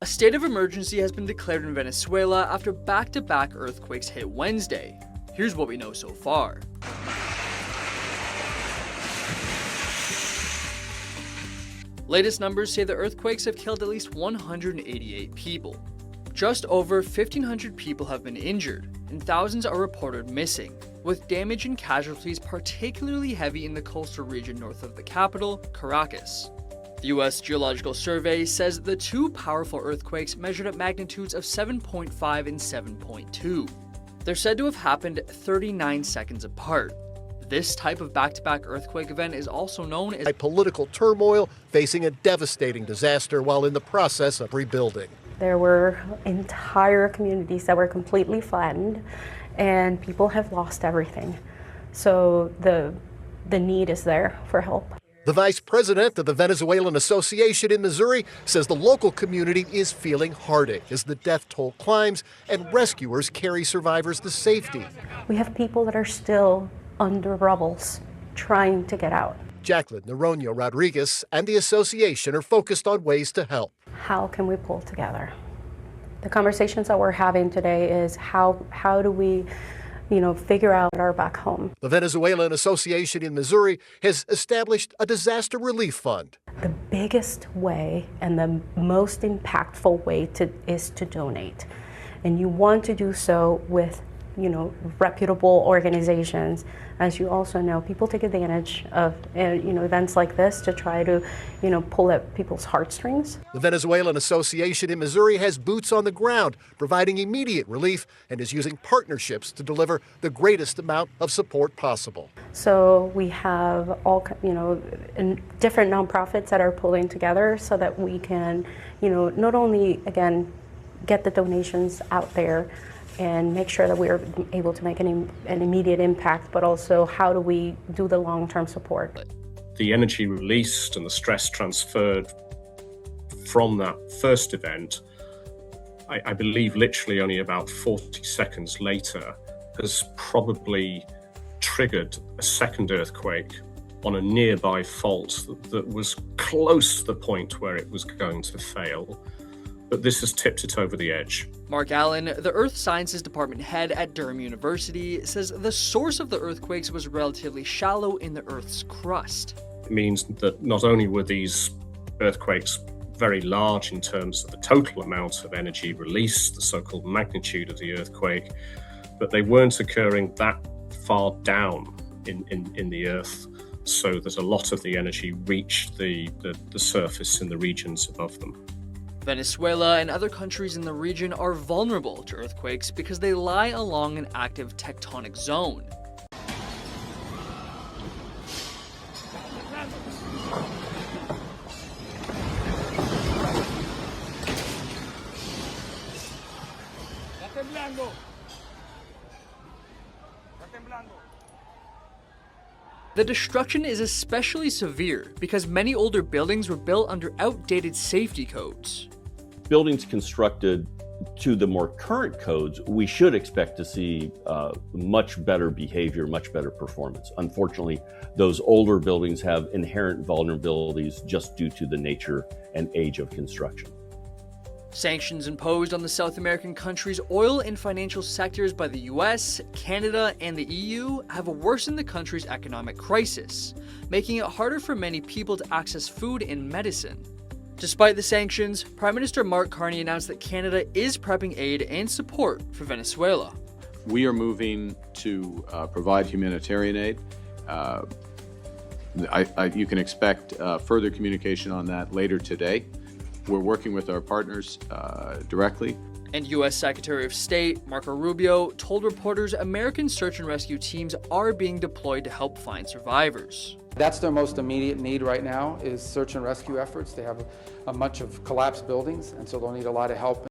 A state of emergency has been declared in Venezuela after back-to-back earthquakes hit Wednesday. Here's what we know so far. Latest numbers say the earthquakes have killed at least 188 people. Just over 1,500 people have been injured, and thousands are reported missing, with damage and casualties particularly heavy in the coastal region north of the capital, Caracas. The U.S. Geological Survey says the two powerful earthquakes measured at magnitudes of 7.5 and 7.2. They're said to have happened 39 seconds apart. This type of back-to-back earthquake event is also known as political turmoil, facing a devastating disaster while in the process of rebuilding. There were entire communities that were completely flattened, and people have lost everything. So the need is there for help. The vice president of the Venezuelan Association in Missouri says the local community is feeling heartache as the death toll climbs and rescuers carry survivors to safety. We have people that are still under rubbles trying to get out. Jacqueline Noronha Rodriguez and the association are focused on ways to help. How can we pull together? The conversations that we're having today is how do we figure out our back home. The Venezuelan Association in Missouri has established a disaster relief fund. The biggest way and the most impactful way is to donate. And you want to do so with reputable organizations. As you also know, people take advantage of events like this to try to pull at people's heartstrings. The Venezuelan Association in Missouri has boots on the ground, providing immediate relief, and is using partnerships to deliver the greatest amount of support possible. So we have all different nonprofits that are pulling together so that we can not only again get the donations out there and make sure that we are able to make an immediate impact, but also how do we do the long-term support. The energy released and the stress transferred from that first event, I believe literally only about 40 seconds later, has probably triggered a second earthquake on a nearby fault that was close to the point where it was going to fail. But this has tipped it over the edge. Mark Allen, the Earth Sciences Department head at Durham University, says the source of the earthquakes was relatively shallow in the Earth's crust. It means that not only were these earthquakes very large in terms of the total amount of energy released, the so-called magnitude of the earthquake, but they weren't occurring that far down in the Earth, so that a lot of the energy reached the surface in the regions above them. Venezuela and other countries in the region are vulnerable to earthquakes because they lie along an active tectonic zone. The destruction is especially severe because many older buildings were built under outdated safety codes. Buildings constructed to the more current codes, we should expect to see much better behavior, much better performance. Unfortunately, those older buildings have inherent vulnerabilities just due to the nature and age of construction. Sanctions imposed on the South American country's oil and financial sectors by the US, Canada, and the EU have worsened the country's economic crisis, making it harder for many people to access food and medicine. Despite the sanctions, Prime Minister Mark Carney announced that Canada is prepping aid and support for Venezuela. We are moving to provide humanitarian aid. You can expect further communication on that later today. We're working with our partners directly. And U.S. Secretary of State Marco Rubio told reporters American search and rescue teams are being deployed to help find survivors. That's their most immediate need right now is search and rescue efforts. They have a bunch of collapsed buildings, and so they'll need a lot of help.